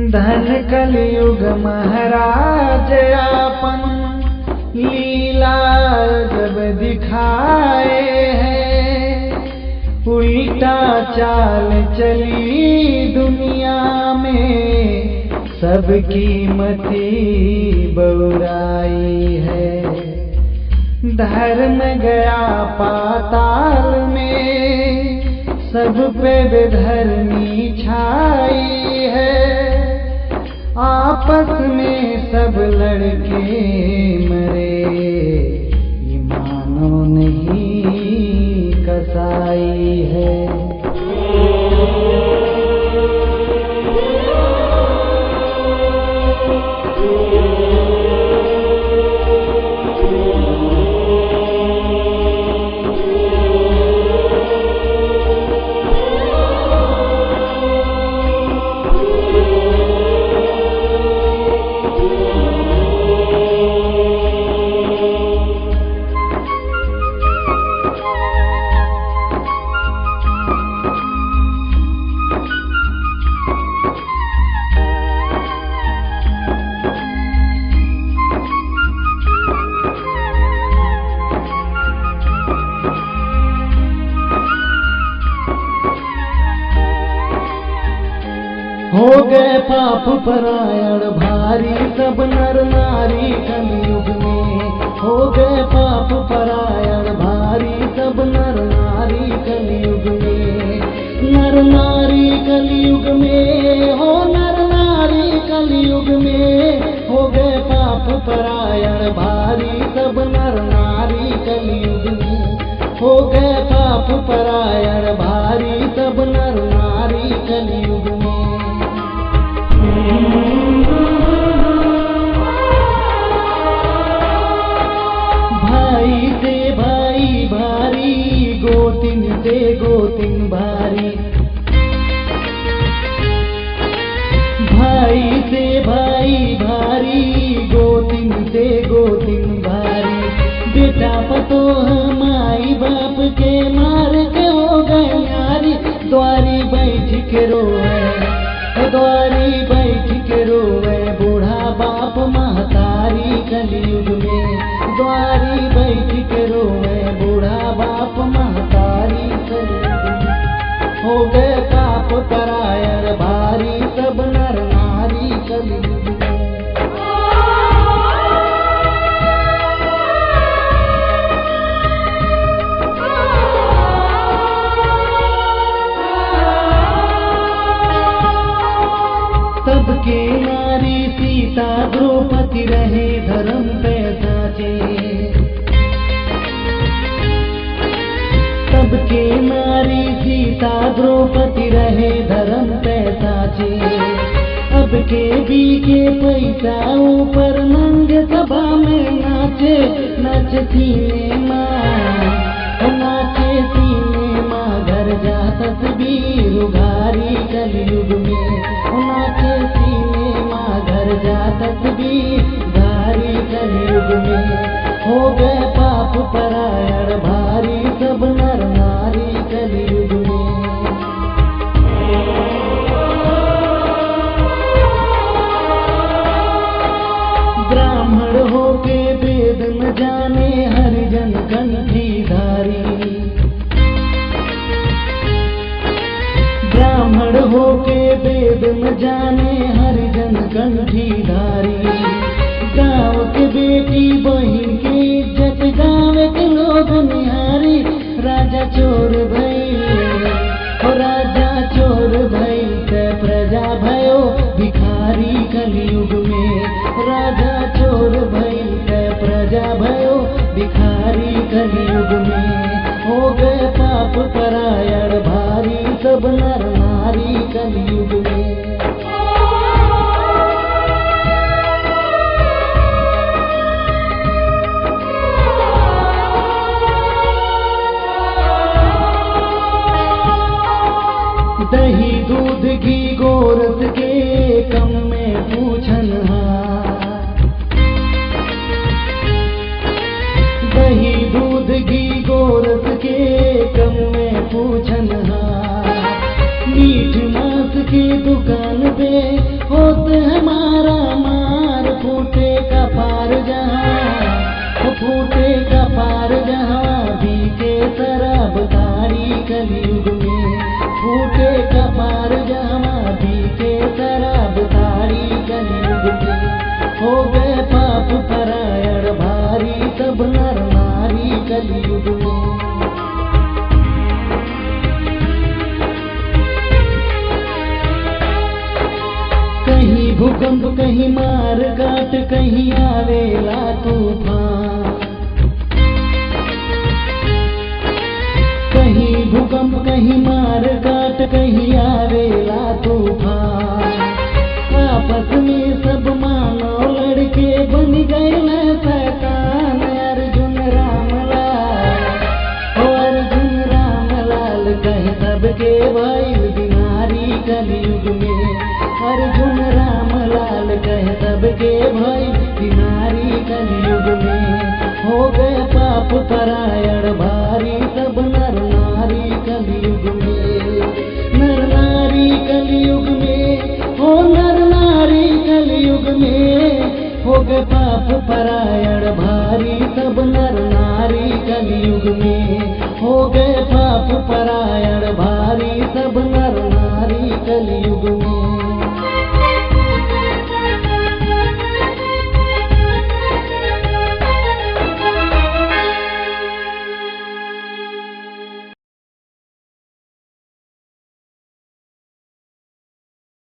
धन कलयुग महाराज आपन लीला जब दिखाए हैं। उल्टा चाल चली दुनिया में, सबकी मति बौराई है। धर्म गया पाताल में, सब पे बेधर्मी छाई है। आपस में सब लड़के मरे, ईमानो नहीं कसाई है। हो गए पाप परायण भारी, सब नर नारी कलयुग में। हो गए पाप परायण भारी, सब नर नारी कलयुग में। नर नारी कलयुग में, हो नर नारी कलयुग में। हो गए पाप परायण भारी, सब नर नारी कलयुग में। हो गए पाप परायण भारी, सब नर नारी कलयुग में। भाई से भाई भारी, गोतिन से गोतिन भारी। भाई से भाई भारी, गोतिन से गोतिन भारी। बेटा पतोह माई बाप के मार के हो गए नारी। द्वारी बैठ के रोए, द्वारी बैठ के रोए, बूढ़ा बाप महतारी कलयुग में। द्वारी बैठ के रोए, बूढ़ा बाप महतारी कलयुग में। हो गए पाप परायण भारी, सब नर नारी कलयुग में। सबके नारी सीता द्रौपदी रहे धर्म पे साचे। सबके नारी सीता द्रौपदी रहे धर्म पे साचे। अब के भी के पैसा ऊपर नंग सभा में नाचे। नाचे सिनेमा, नाचे सिनेमा, घर जा तस्वीर उघारी कलयुग में। नाचे सिनेमा, घर जा तस्वीर उघारी कलयुग में। हो गए पाप परायण भारी, सब नर नारी कलयुग में। ब्राह्मण होके वेद न जाने, हरिजन कंठीधारी। ब्राह्मण होके वेद न जाने, हरिजन कंठीधारी। गाँव के बेटी बहिन के इज्जत गाँव के लोग निहारी। राजा चोर भइल, राजा चोर भइल, ते प्रजा भयो भिखारी कलयुग में। राजा चोर भइल, ते प्रजा भयो भिखारी कलयुग में। हो गए पाप परायण भारी, सब नर नारी कलयुग में। दही दूध घी गोरस के कम में पूछन हार। दही दूध घी गोरस के कम में पूछन हार। मीठ मांस की दुकान पे में होत हमारा मार, फूटे का पार जहाँ, फूटे का पार जहाँ बीके शराब तारी कलयुग में, फूटे का पार जहाँ बीके शराब तारी कलयुग में। हो गए पाप परायण भारी सब नर नारी कलयुग में। कहीं भूकंप कहीं मार काट कहीं आवेला तूफान, कहीं भूकंप कहीं मार काट कहीं आवेला तूफान। आपस में सब मानव लड़के बन गए न शैतान। अर्जुन रामलाल, ओ अर्जुन रामलाल कहे सबके भइल बीमारी कलयुग में। अर्जुन रामलाल कहे सबके भइल बीमारी कलयुग में। हो गए पाप परायण भारी सब नर नारी कलयुग में, नर नारी कलयुग में, हो नर नारी कलयुग में। हो गए पाप परायण भारी सब नर नारी कलयुग में।